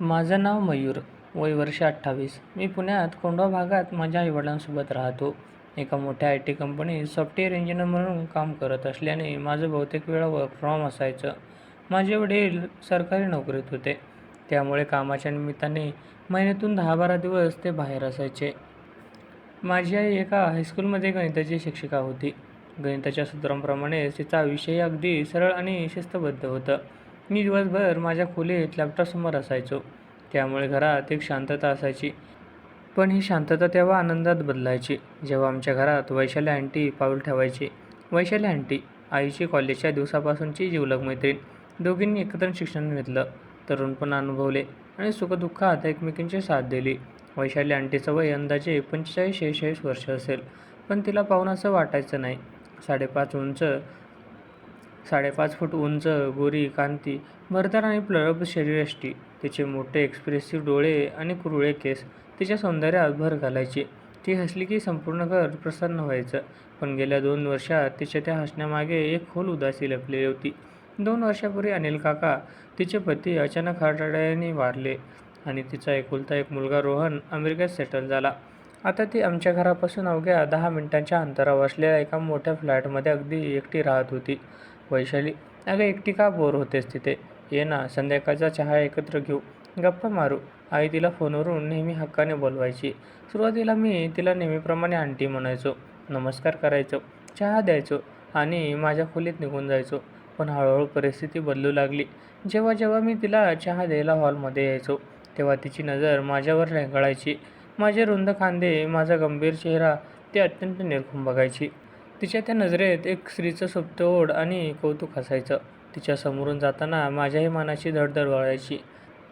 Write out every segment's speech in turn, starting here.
माझं नाव मयूर, वय वर्ष 28. मी पुण्यात कोंढवा भागात माझ्या आईवडिलांसोबत राहतो. एका मोठ्या आय टी कंपनीत सॉफ्टवेअर इंजिनियर म्हणून काम करत असल्याने माझं बहुतेक वेळा वर्क फ्रॉम असायचं. माझे वडील सरकारी नोकरीत होते, त्यामुळे कामाच्या निमित्ताने महिन्यातून 10-12 दिवस ते बाहेर असायचे. माझी आई एका हायस्कूलमध्ये गणिताची शिक्षिका होती. गणिताच्या सूत्रांप्रमाणेच तिचा विषय अगदी सरळ आणि शिस्तबद्ध होतं. मी दिवसभर माझ्या खोलीत लॅपटॉपसमोर असायचो, त्यामुळे घरात एक शांतता असायची. पण ही शांतता तेव्हा आनंदात बदलायची, जेव्हा आमच्या घरात वैशाली आंटी पाऊल ठेवायची. वैशाली आंटी, आईची कॉलेजच्या दिवसापासूनची जिवलग मैत्रीण. दोघींनी एकत्र शिक्षण घेतलं, तरुणपण अनुभवले आणि सुखदुःखात एकमेकींची साथ दिली. वैशाली आंटीचं वय अंदाजे 45-46 वर्ष असेल, पण तिला पाहून असं वाटायचं नाही. 5.5 फूट उंच, गोरी, कांती, भरदार आणि प्रौढ शरीरयष्टी. तिचे मोठे एक्सप्रेसिव्ह डोळे आणि कुरळे केस तिच्या सौंदर्यात भर घालायची. ती हसली की संपूर्ण घर प्रसन्न व्हायचं. पण गेल्या 2 वर्षात तिच्या त्या हसण्यामागे एक खोल उदासी लपलेली होती. 2 वर्षापूर्वी अनिल काका, तिचे पती, अचानक हार्ट अटॅकने वारले आणि तिचा एकुलता एक मुलगा रोहन अमेरिकेत सेटल झाला. आता ती आमच्या घरापासून अवघ्या 10 मिनिटांच्या अंतरावर असलेल्या एका मोठ्या फ्लॅटमध्ये अगदी एकटी राहत होती. वैशाली, अगं एकटी का बोर होतेस तिथे? ये ना, संध्याकाळचा चहा एकत्र घेऊ, गप्पा मारू. आई तिला फोनवरून नेहमी हक्काने बोलवायची. सुरुवातीला मी तिला नेहमीप्रमाणे आंटी म्हणायचो, नमस्कार करायचो, चहा द्यायचो आणि माझ्या खोलीत निघून जायचो. पण हळूहळू परिस्थिती बदलू लागली. जेव्हा जेव्हा मी तिला चहा द्यायला हॉलमध्ये यायचो, तेव्हा तिची नजर माझ्यावर रेंगाळायची. माझे रुंद खांदे, माझा गंभीर चेहरा ती अत्यंत निरखून बघायची. तिच्या त्या नजरेत एक स्त्रीचं सुप्त ओढ आणि कौतुक असायचं. तिच्या समोरून जाताना माझ्याही मनाची धडधड वळायची.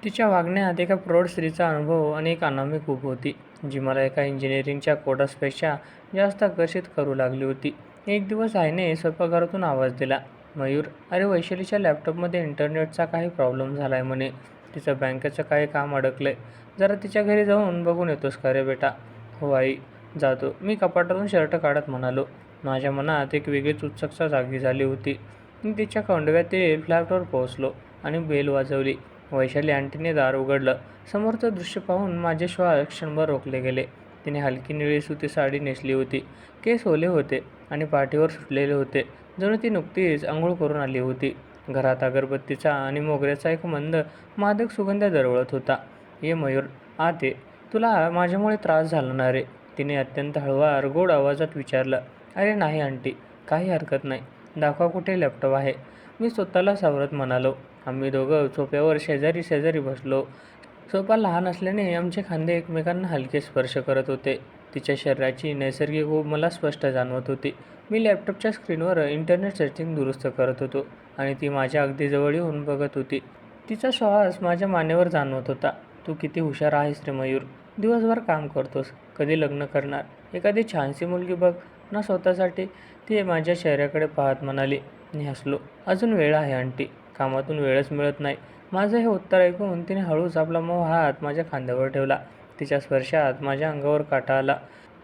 तिच्या वागण्यात एका प्रौढ स्त्रीचा अनुभव आणि एक अनामिक ऊब होती, जी मला एका इंजिनिअरिंगच्या कोर्सपेक्षा जास्त आकर्षित करू लागली होती. एक दिवस आईने स्वयंपाकघरातून आवाज दिला, मयूर, अरे वैशालीच्या लॅपटॉपमध्ये इंटरनेटचा काही प्रॉब्लेम झाला आहे म्हणे. तिचं बँकेचं काही काम अडकलंय. जरा तिच्या घरी जाऊन बघून येतोस का रे बेटा? हो आई, जातो, मी कपाटातून शर्ट काढत म्हणालो. माझ्या मनात एक वेगळीच उत्सुकता जागी झाली होती. मी तिच्या कोंडव्यातील फ्लॅटवर पोहोचलो आणि बेल वाजवली. वैशाली आंटीने दार उघडलं. समोरचं दृश्य पाहून माझे श्वास क्षणभर रोखले गेले. तिने हलकी निळी सुती साडी नेसली होती. केस ओले होते आणि पाठीवर सुटलेले होते, जणू ती नुकतीच आंघोळ करून आली होती. घरात अगरबत्तीचा आणि मोगऱ्याचा एक मंद, मादक सुगंध दरवळत होता. ये मयूर, आत ये, तुला माझ्यामुळे त्रास झाला ना रे? तिने अत्यंत हळुवार, गोड आवाजात विचारलं. अरे नाही आंटी, काही हरकत नाही. दाखवा कुठे लॅपटॉप आहे. मी स्वतःला सावरत म्हणालो. आम्ही दोघं सोफ्यावर शेजारी शेजारी बसलो. सोफा लहान असल्याने आमचे खांदे एकमेकांना हलके स्पर्श करत होते. तिच्या शरीराची नैसर्गिक ऊब मला स्पष्ट जाणवत होती. मी लॅपटॉपच्या स्क्रीनवर इंटरनेट सेटिंग दुरुस्त करत होतो आणि ती माझ्या अगदी जवळ येऊन बघत होती. तिचा श्वास माझ्या मानेवर जाणवत होता. तू किती हुशार आहेस रे मयूर. दिवसभर काम करतोस, कधी लग्न करणार? एखादी छानशी मुलगी बघ ना स्वतःसाठी. ती माझ्या चेहऱ्याकडे पाहत म्हणाली. मी हसलो. अजून वेळ आहे आंटी, कामातून वेळच मिळत नाही. माझं हे उत्तर ऐकून तिने हळूच आपला मऊ हात माझ्या खांद्यावर ठेवला. तिच्या स्पर्शात माझ्या अंगावर काटा आला.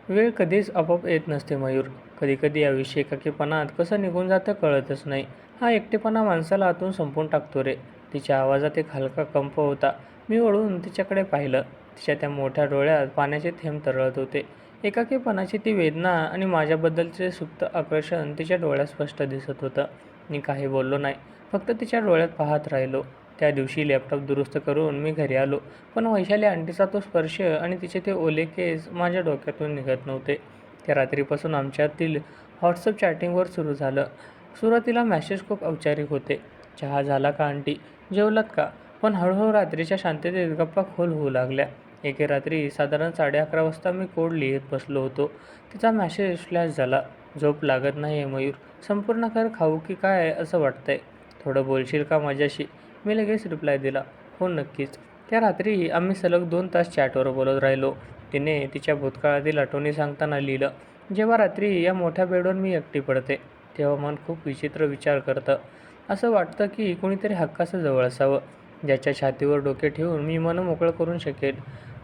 वेळ कधीच आपोआप येत नसते मयूर. कधीकधी आयुष्य एकाकीपणात कसं निघून जातं कळतच नाही. हा एकटेपणा माणसाला आतून संपवून टाकतो रे. तिच्या आवाजात एक हलका कंप होता. मी वळून तिच्याकडे पाहिलं. तिच्या त्या मोठ्या डोळ्यात पाण्याचे थेंब तरळत होते. एकाकीपणाची ती वेदना आणि माझ्याबद्दलचे सुप्त आकर्षण तिच्या डोळ्यात स्पष्ट दिसत होतं. मी काही बोललो नाही, फक्त तिच्या डोळ्यात पाहत राहिलो. त्या दिवशी लॅपटॉप दुरुस्त करून मी घरी आलो, पण वैशाली आंटीचा तो स्पर्श आणि तिचे ते ओले केस माझ्या डोक्यातून निघत नव्हते. त्या रात्रीपासून आमच्यातील व्हॉट्सअप चॅटिंगवर सुरू झालं. सुरुवातीला मॅसेज खूप औपचारिक होते. चहा झाला का आंटी? जेवलात का? पण हळूहळू रात्रीच्या शांततेत गप्पा खोल होऊ लागल्या. एके रात्री साधारण 11:30 वाजता मी कोड लिहित बसलो होतो. तिचा मॅसेज फ्लॅश झाला. झोप लागत नाही आहे मयूर. संपूर्ण घर खाऊ की काय असं वाटतंय. थोडं बोलशील का माझ्याशी? मी लगेच रिप्लाय दिला, हो नक्कीच. त्या रात्री आम्ही सलग 2 तास चॅटवर बोलत राहिलो. तिने तिच्या भूतकाळातील आठवणी सांगताना लिहिलं. जेव्हा रात्री या मोठ्या बेडवर मी एकटी पडते, तेव्हा मन खूप विचित्र विचार करतं. असं वाटतं की कोणीतरी हक्काचं जवळ असावं, ज्याच्या छातीवर डोके ठेवून मी मन मोकळं करून शकेल.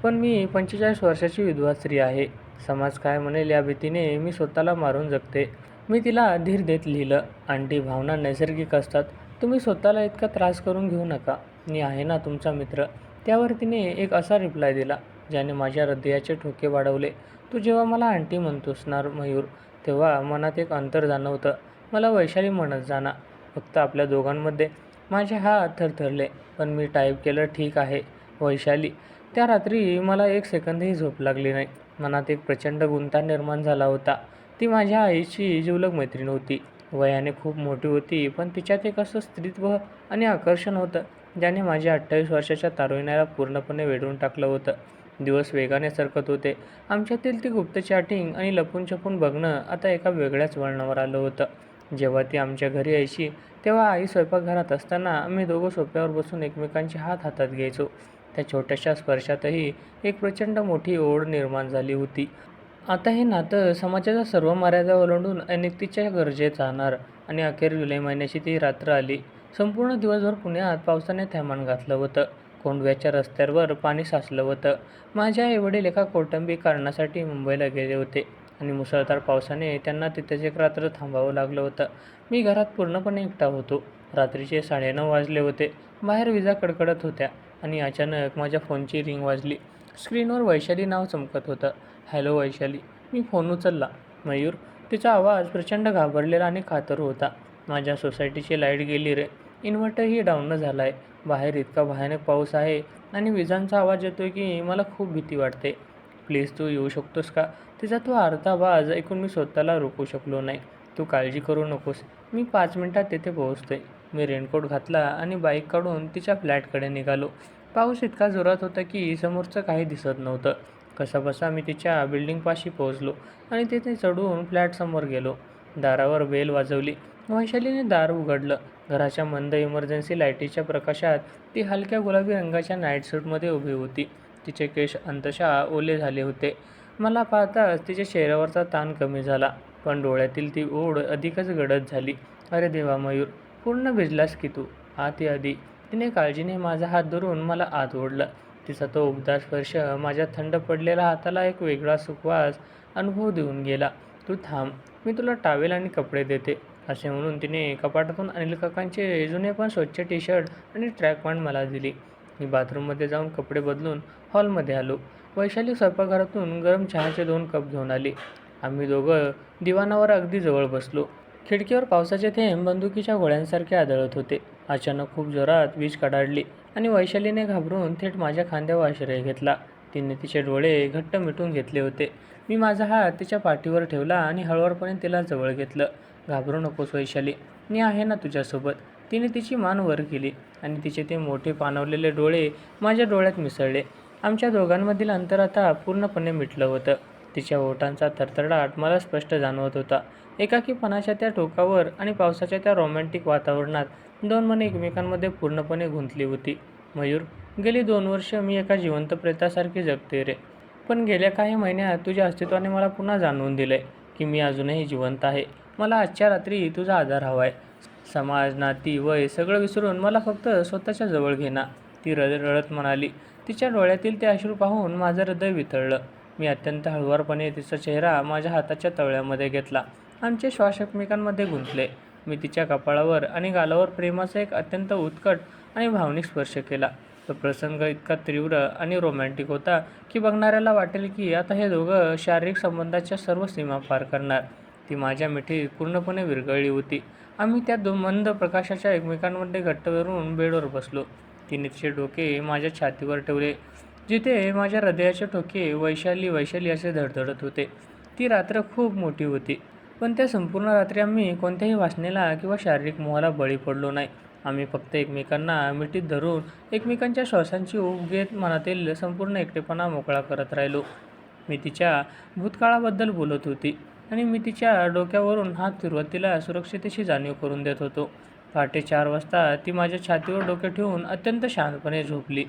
पण मी 45 वर्षाची विधवा स्त्री आहे. समाज काय म्हणेल या भीतीने मी स्वतःला मारून जगते. मी तिला धीर देत लिहिलं, आंटी, भावना नैसर्गिक असतात. तुम्ही स्वतःला इतका त्रास करून घेऊ नका. मी आहे ना तुमचा मित्र. त्यावर तिने एक असा रिप्लाय दिला ज्याने माझ्या हृदयाचे ठोके वाढवले. "तू जेव्हा मला आंटी म्हणतोस ना मयूर, तेव्हा मनात एक अंतर जाणवतं. मला वैशाली म्हणत जा ना, फक्त आपल्या दोघांमध्ये." माझे हात थरथरले, पण मी टाईप केलं, "ठीक आहे, वैशाली." त्या रात्री मला एक सेकंदही झोप लागली नाही. मनात एक प्रचंड गुंता निर्माण झाला होता. ती माझ्या आईची जिवलग मैत्रीण होती. वयाने खूप मोठी होती, पण तिच्यात एक असं स्त्रीत्व आणि आकर्षण होतं, ज्याने माझ्या 28 वर्षाच्या तारुण्याला पूर्णपणे वेढून टाकलं होतं. दिवस वेगाने सरकत होते. आमच्यातील ती गुप्त चॅटिंग आणि लपून-छपून बघणं आता एका वेगळ्याच वळणावर आलं होतं. जेव्हा ती आमच्या घरी यायची, तेव्हा आई स्वयंपाकघरात असताना आम्ही दोघं सोफ्यावर बसून एकमेकांचे हात हातात घ्यायचो. त्या छोट्याशा स्पर्शातही एक प्रचंड मोठी ओढ निर्माण झाली होती. आता हे नातं समाजाच्या सर्व मर्यादा ओलांडून अनैतिकच्या गरजेत जाणार आणि अखेर जुलै महिन्याची ती रात्र आली. संपूर्ण दिवसभर पुण्यात पावसाने थैमान घातलं होतं. कोंडव्याच्या रस्त्यांवर पाणी साचलं होतं. माझे आई-वडील एका कौटुंबिक कारणासाठी मुंबईला गेले होते आणि मुसळधार पावसाने त्यांना तिथेच एक रात्र थांबावं लागलं होतं. मी घरात पूर्णपणे एकटा होतो. रात्रीचे 9:30 वाजले होते. बाहेर विजा कडकडत होत्या आणि अचानक माझ्या फोनची रिंग वाजली. स्क्रीनवर वैशाली नाव चमकत होतं. "हॅलो वैशाली." मी फोन उचलला. "मयूर." तिचा आवाज प्रचंड घाबरलेला आणि कातर होता. "माझ्या सोसायटीची लाईट गेली रे. इन्व्हर्टरही डाऊन झाला आहे. बाहेर इतका भयानक पाऊस आहे आणि विजांचा आवाज येतोय की मला खूप भीती वाटते. प्लीज तू येऊ शकतोस का?" तिचा तो अर्धा आवाज ऐकून मी स्वतःला रोखू शकलो नाही. "तू काळजी करू नकोस. मी 5 मिनिटात तिथे पोहोचतोय." मी रेनकोट घातला आणि बाईक काढून तिच्या फ्लॅटकडे निघालो. पाऊस इतका जोरात होता की समोरचं काही दिसत नव्हतं. कसाबसा मी तिच्या बिल्डिंगपाशी पोहोचलो आणि तिथे चढून फ्लॅटसमोर गेलो. दारावर बेल वाजवली. वैशालीने दार उघडलं. घराच्या मंद इमर्जन्सी लाईटीच्या प्रकाशात ती हलक्या गुलाबी रंगाच्या नाईट सूटमध्ये उभी होती. तिचे केस अंतशः ओले झाले होते. मला पाहताच तिच्या चेहऱ्यावरचा ताण कमी झाला, पण डोळ्यातील ती ओढ अधिकच गडद झाली. "अरे देवा मयूर, पूर्ण भिजलास की तू. आत ये आधी." तिने काळजीने माझा हात धरून मला आत ओढलं. तिचा तो उबदार स्पर्श माझ्या थंड पडलेल्या हाताला एक वेगळा सुखवास अनुभव देऊन गेला. "तू थांब, मी तुला टॉवेल आणि कपडे देते." असे म्हणून तिने कपाटातून अनिल काकांचे जुने पण स्वच्छ टी-शर्ट आणि ट्रॅक पॅन्ट मला दिली. मी बाथरूममध्ये जाऊन कपडे बदलून हॉलमध्ये आलो. वैशाली स्वयंपाकघरातून गरम चहाचे 2 कप घेऊन आली. आम्ही दोघं दिवाणावर अगदी जवळ बसलो. खिडकीवर पावसाचे थेंब बंदुकीच्या गोळ्यांसारखे आदळत होते. अचानक खूप जोरात वीज कडाडली आणि वैशालीने घाबरून थेट माझ्या खांद्यावर आश्रय घेतला. तिने तिचे डोळे घट्ट मिटून घेतले होते. मी माझा हात तिच्या पाठीवर ठेवला आणि हळुवारपणे तिला जवळ घेतलं. "घाबरू नकोस वैशाली, मी आहे ना तुझ्यासोबत." तिने तिची मान वर केली आणि तिचे ते मोठे पाणवलेले डोळे माझ्या डोळ्यात मिसळले. आमच्या दोघांमधील अंतर आता पूर्णपणे मिटलं होतं. तिच्या ओठांचा थरथराट मला स्पष्ट जाणवत होता. एकाकीपणाच्या त्या टोकावर आणि पावसाच्या त्या रोमॅन्टिक वातावरणात 2 मने एकमेकांमध्ये पूर्णपणे गुंतली होती. "मयूर, गेली 2 वर्ष मी एका जिवंत प्रेतासारखी जगते रे. पण गेल्या काही महिन्यात तुझ्या अस्तित्वाने मला पुन्हा जाणवून दिलंय की मी अजूनही जिवंत आहे. मला आजच्या रात्री तुझा आधार हवाय. समाज, नाती, वय सगळं विसरून मला फक्त स्वतःच्या जवळ घे ना." ती रडत म्हणाली. तिच्या डोळ्यातील ते अश्रू पाहून माझं हृदय वितळलं. मी अत्यंत हळुवारपणे तिचा चेहरा माझ्या हाताच्या तळव्यामध्ये घेतला. आमचे श्वास एकमेकांमध्ये गुंतले. मी तिच्या कपाळावर आणि गालावर प्रेमाचा एक अत्यंत उत्कट आणि भावनिक स्पर्श केला. तो प्रसंग इतका तीव्र आणि रोमॅन्टिक होता की बघणाऱ्याला वाटेल की आता हे दोघं शारीरिक संबंधाच्या सर्व सीमा पार करणार. ती माझ्या मिठीत पूर्णपणे विरघळली होती. आम्ही त्या मंद प्रकाशाच्या एकमेकांमध्ये घट्ट धरून बेडवर बसलो. तिने तिचे डोके माझ्या छातीवर ठेवले, जिथे माझ्या हृदयाचे ठोके वैशाली वैशाली असे धडधडत होते. ती रात्र खूप मोठी होती, पण त्या संपूर्ण रात्री आम्ही कोणत्याही वासनेला किंवा शारीरिक मोहाला बळी पडलो नाही. आम्ही फक्त एकमेकांना मिठीत धरून एकमेकांच्या श्वासांची ऊब घेत मनातील संपूर्ण एकटेपणा मोकळा करत राहिलो. मी तिच्या भूतकाळाबद्दल बोलत होती आणि मी तिच्या डोक्यावरून हात फिरवत तिला सुरक्षितेची जाणीव करून देत होतो. पहाटे 4 वाजता ती माझ्या छातीवर डोके ठेवून अत्यंत शांतपणे झोपली.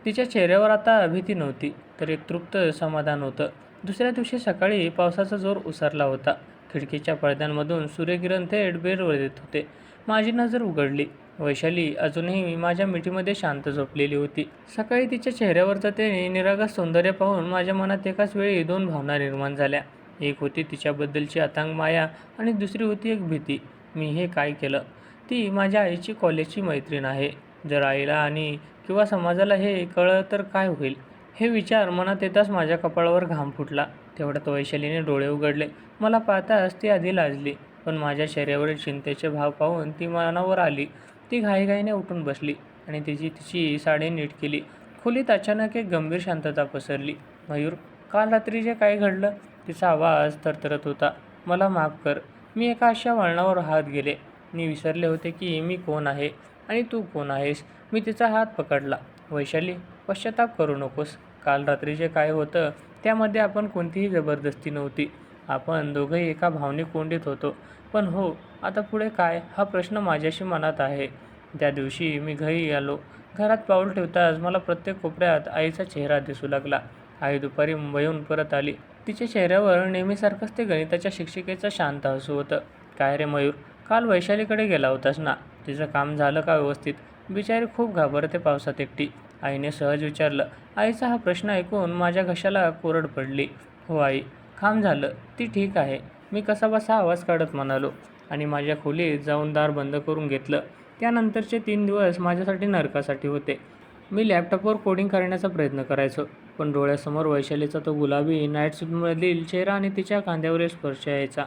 तिच्या चेहऱ्यावर आता भीती नव्हती, तर एक तृप्त समाधान होतं. दुसऱ्या दिवशी सकाळी पावसाचा जोर ओसरला होता. खिडकीच्या पडद्यांमधून सूर्यकिरण थेट बेडवर येत होते. माझी नजर उघडली. वैशाली अजूनही माझ्या मिठीमध्ये शांत झोपलेली होती. सकाळी तिच्या चेहऱ्यावरचं ते निरागस सौंदर्य पाहून माझ्या मनात एकाच वेळी 2 भावना निर्माण झाल्या. एक होती तिच्याबद्दलची अथांग माया आणि दुसरी होती एक भीती. मी हे काय केलं? ती माझ्या आईची कॉलेजची मैत्रीण आहे. जर आईला आणि किंवा समाजाला हे कळलं तर काय होईल? हे विचार मनात येताच माझ्या कपाळावर घाम फुटला. तेवढ्यात वैशालीने डोळे उघडले. मला पाहताच ती आधी लाजली, पण माझ्या चेहऱ्यावरील चिंतेचे भाव पाहून ती मनावर आली. ती घाईघाईने उठून बसली आणि तिची साडी नीट केली. खोलीत अचानक एक गंभीर शांतता पसरली. "मयूर, काल रात्री जे काय घडलं?" तिचा आवाज थरथरत होता. "मला माफ कर. मी एका अशा वळणावर हात गेले. मी विसरले होते की मी कोण आहे आणि तू कोण आहेस." मी तिचा हात पकडला. "वैशाली, पश्चाताप करू नकोस. काल रात्री जे काय होतं त्यामध्ये आपण कोणतीही जबरदस्ती नव्हती. आपण दोघंही एका भावनिक कोंडीत होतो. पण हो, आता पुढे काय हा प्रश्न माझ्याशी मनात आहे." त्या दिवशी मी घरी आलो. घरात पाऊल ठेवताच मला प्रत्येक कोपऱ्यात आईचा चेहरा दिसू लागला. आई दुपारी मुंबईहून परत आली. तिच्या चेहऱ्यावर नेहमीसारखंच ते गणिताच्या शिक्षिकेचं शांत हसू होतं. "काय रे मयूर, काल वैशालीकडे गेला होतास ना? तिचं काम झालं का व्यवस्थित? बिचारी खूप घाबरते पावसात एकटी." आईने सहज विचारलं. आईचा हा प्रश्न ऐकून माझ्या घशाला कोरड पडली. "हो आई, काम झालं. ती ठीक आहे." मी कसाबसा आवाज काढत म्हणालो आणि माझ्या खोलीत जाऊन दार बंद करून घेतलं. त्यानंतरचे 3 दिवस माझ्यासाठी नरकासाठी होते. मी लॅपटॉपवर कोडिंग करण्याचा प्रयत्न करायचो, पण डोळ्यासमोर वैशालीचा तो गुलाबी नाईट सूटमधील चेहरा आणि तिच्या खांद्यावरील स्पर्श यायचा.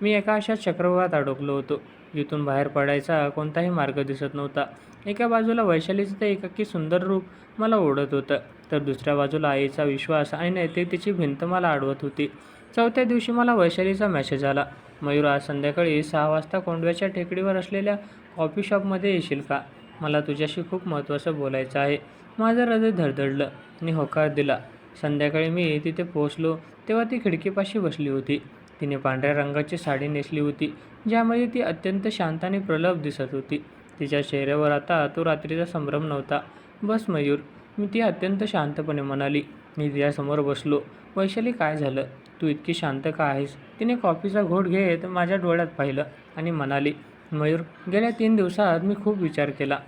मी एका अशा चक्रव्यूहात अडकलो होतो, जिथून बाहेर पडायचा कोणताही मार्ग दिसत नव्हता. एका बाजूला वैशालीचं ते एकाकी सुंदर रूप मला ओढत होतं, तर दुसऱ्या बाजूला आईचा विश्वास आणि नैतिकतेची भिंत मला अडवत होती. 4थ्या दिवशी मला वैशालीचा मेसेज आला. "मयूर, आज संध्याकाळी 6 वाजता कोंडव्याच्या टेकडीवर असलेल्या कॉफी शॉपमध्ये येशील का? मला तुझ्याशी खूप महत्त्वाचं बोलायचं आहे." माझं हृदय धडधडलं आणि होकार दिला. संध्याकाळी मी तिथे पोहोचलो तेव्हा ती खिडकीपाशी बसली होती. तिने पांढऱ्या रंगाची साडी नेसली होती, ज्यामध्ये ती अत्यंत शांत आणि प्रलभ दिसत होती. तिच्या चेहऱ्यावर आता तो रात्रीचा संभ्रम नव्हता. "बस मयूर," मी ती अत्यंत शांतपणे म्हणाली. मी तिच्यासमोर बसलो. "वैशाली, काय झालं? तू इतकी शांत का आहेस?" तिने कॉफीचा घोट घेत माझ्या डोळ्यात पाहिलं आणि म्हणाली, "मयूर, गेल्या 3 दिवसात मी खूप विचार केला.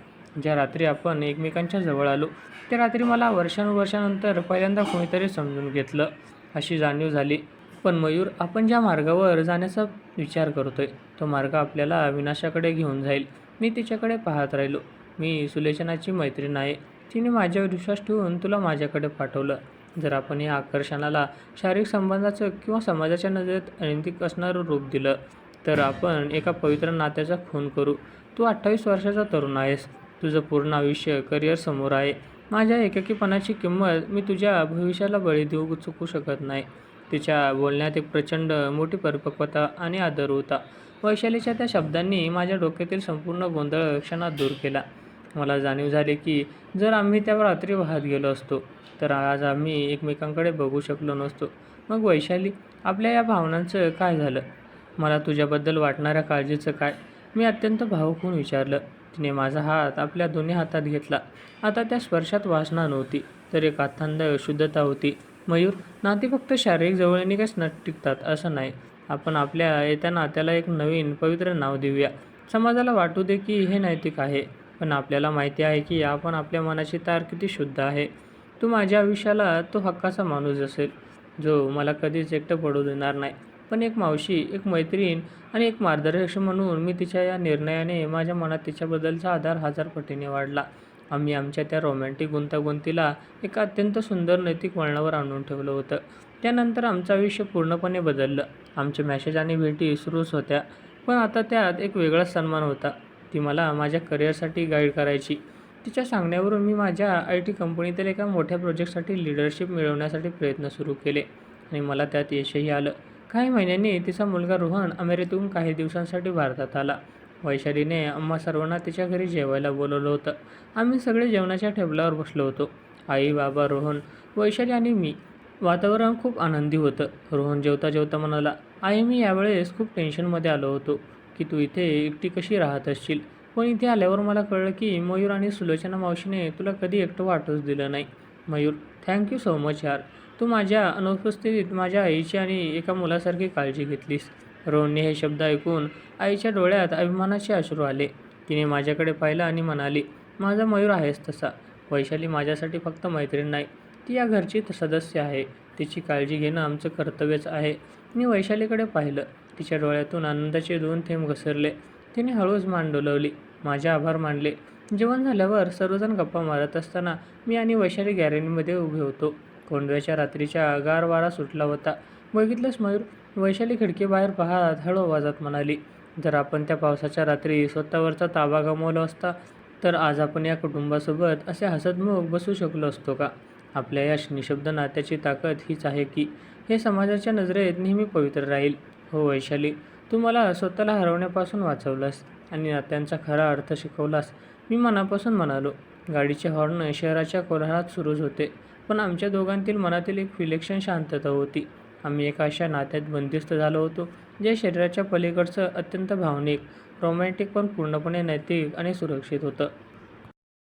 ज्या रात्री आपण एकमेकांच्या जवळ आलो, त्या रात्री मला वर्षानुवर्षानंतर पहिल्यांदा कोणीतरी समजून घेतलं, अशी जाणीव झाली. पण मयूर, आपण ज्या मार्गावर जाण्याचा विचार करतोय, तो मार्ग आपल्याला विनाशाकडे घेऊन जाईल." मी तिच्याकडे पाहत राहिलो. "मी सुलोचनाची मैत्रीण आहे. तिने माझ्यावर विश्वास ठेवून तुला माझ्याकडे पाठवलं. जर आपण या आकर्षणाला शारीरिक संबंधाचं किंवा समाजाच्या नजरेत अनैतिक असणारं रूप दिलं, तर आपण एका पवित्र नात्याचा खून करू. तू 28 वर्षाचा तरुण आहेस. तुझं पूर्ण आयुष्य, करिअर समोर आहे. माझ्या एकाकीपणाची किंमत मी तुझ्या भविष्याला बळी देऊ चुकू शकत नाही." तिच्या बोलण्यात एक प्रचंड मोठी परिपक्वता आणि आदर होता. वैशालीच्या त्या शब्दांनी माझ्या डोक्यातील संपूर्ण गोंधळ क्षणात दूर केला. मला जाणीव झाली की जर आम्ही त्या रात्री वाहत गेलो असतो, तर आज आम्ही एकमेकांकडे बघू शकलो नसतो. "मग वैशाली, आपल्या या भावनांचं काय झालं? मला तुझ्याबद्दल वाटणाऱ्या काळजीचं काय?" मी अत्यंत भावूक होऊन विचारलं. तिने माझा हात आपल्या दोन्ही हातात घेतला. आता त्या स्पर्शात वासना नव्हती, तर एक अथांग शुद्धता होती. "मयूर, नाती फक्त शारीरिक जवळीकच टिकतात असं नाही. आपण आपल्या येत्या नात्याला एक नवीन पवित्र नाव देऊया. समाजाला वाटू दे की हे नैतिक आहे, पण आपल्याला माहिती आहे की आपण आपल्या मनाची तार किती शुद्ध आहे. तू माझ्या आयुष्याला तो हक्काचा माणूस असेल, जो मला कधीच एकटं पडू देणार नाही." पण एक मावशी, एक मैत्रीण आणि एक मार्गदर्शक म्हणून मी तिच्या या निर्णयाने माझ्या मनात तिच्याबद्दलचा आदर 1000 पटीने वाढला. आम्ही आमच्या त्या रोमॅन्टिक गुंतागुंतीला एका अत्यंत सुंदर नैतिक वळणावर आणून ठेवलं होतं. त्यानंतर आमचं आयुष्य पूर्णपणे बदललं. आमचे मेसेज आणि भेटी सुरूच होत्या, पण आता त्यात एक वेगळाच सन्मान होता. ती मला माझ्या करिअरसाठी गाईड करायची. तिच्या सांगण्यावरून मी माझ्या IT कंपनीतील एका मोठ्या प्रोजेक्टसाठी लीडरशिप मिळवण्यासाठी प्रयत्न सुरू केले आणि मला त्यात यशही आलं. काही महिन्यांनी तिचा मुलगा रोहन अमेरिकेतून काही दिवसांसाठी भारतात आला. वैशालीने आम्हा सर्वांना तिच्या घरी जेवायला बोलवलं होतं. आम्ही सगळे जेवणाच्या टेबलावर बसलो होतो. आई, बाबा, रोहन, वैशाली आणि मी. वातावरण खूप आनंदी होतं. रोहन जेवता जेवता म्हणाला, "आई, मी यावेळेस खूप टेन्शनमध्ये आलो होतो की तू इथे एकटी कशी राहत असशील. पण इथे आल्यावर मला कळलं की मयूर आणि सुलोचना मावशीने तुला कधी एकटं वाटूच दिलं नाही. Mayur, thank you so much यार. तू माझ्या अनुपस्थितीत माझ्या आईची आणि एका मुलासारखी काळजी घेतलीस." रोहनने हे शब्द ऐकून आईच्या डोळ्यात अभिमानाचे अश्रू आले. तिने माझ्याकडे पाहिलं आणि म्हणाली, "माझा मयूर आहेच तसा. वैशाली माझ्यासाठी फक्त मैत्रीण नाही, ती या घरची सदस्य आहे. तिची काळजी घेणं आमचं कर्तव्यच आहे." मी वैशालीकडे पाहिलं. तिच्या डोळ्यातून आनंदाचे 2 थेंब घसरले. तिने हळूच मान डोलावली. माझे आभार मानले जेवण झाल्यावर सर्वजण गप्पा मारत असताना मी आणि वैशाली गॅलरीमध्ये उभे होतो. कोंडव्याच्या रात्रीच्या गार वारा सुटला होता. "बघितलंस मयूर?" वैशाली खिडकीबाहेर पाहत हळू आवाजात म्हणाली. "जर आपण त्या पावसाच्या रात्री स्वतःवरचा ताबा गमावला असता, तर आज आपण या कुटुंबासोबत असे हसतमुख बसू शकलो असतो का?" आपल्या या निशब्द नात्याची ताकद हीच आहे की हे समाजाच्या नजरेत नेहमी पवित्र राहील. हो वैशाली, तू मला स्वतःला हरवण्यापासून वाचवलंस आणि नात्यांचा खरा अर्थ शिकवलास. मी मनापासून म्हणालो. गाडीचे हॉर्न शहराच्या कोलाहलात सुरूच होते, पण आमच्या दोघांतील मनातील एक विलक्षण शांतता होती. आम्ही एका अशा नात्यात बंदिस्त झालो होतो, जे शरीराच्या पलीकडचं, अत्यंत भावनिक, रोमॅन्टिक पण पूर्णपणे नैतिक आणि सुरक्षित होतं.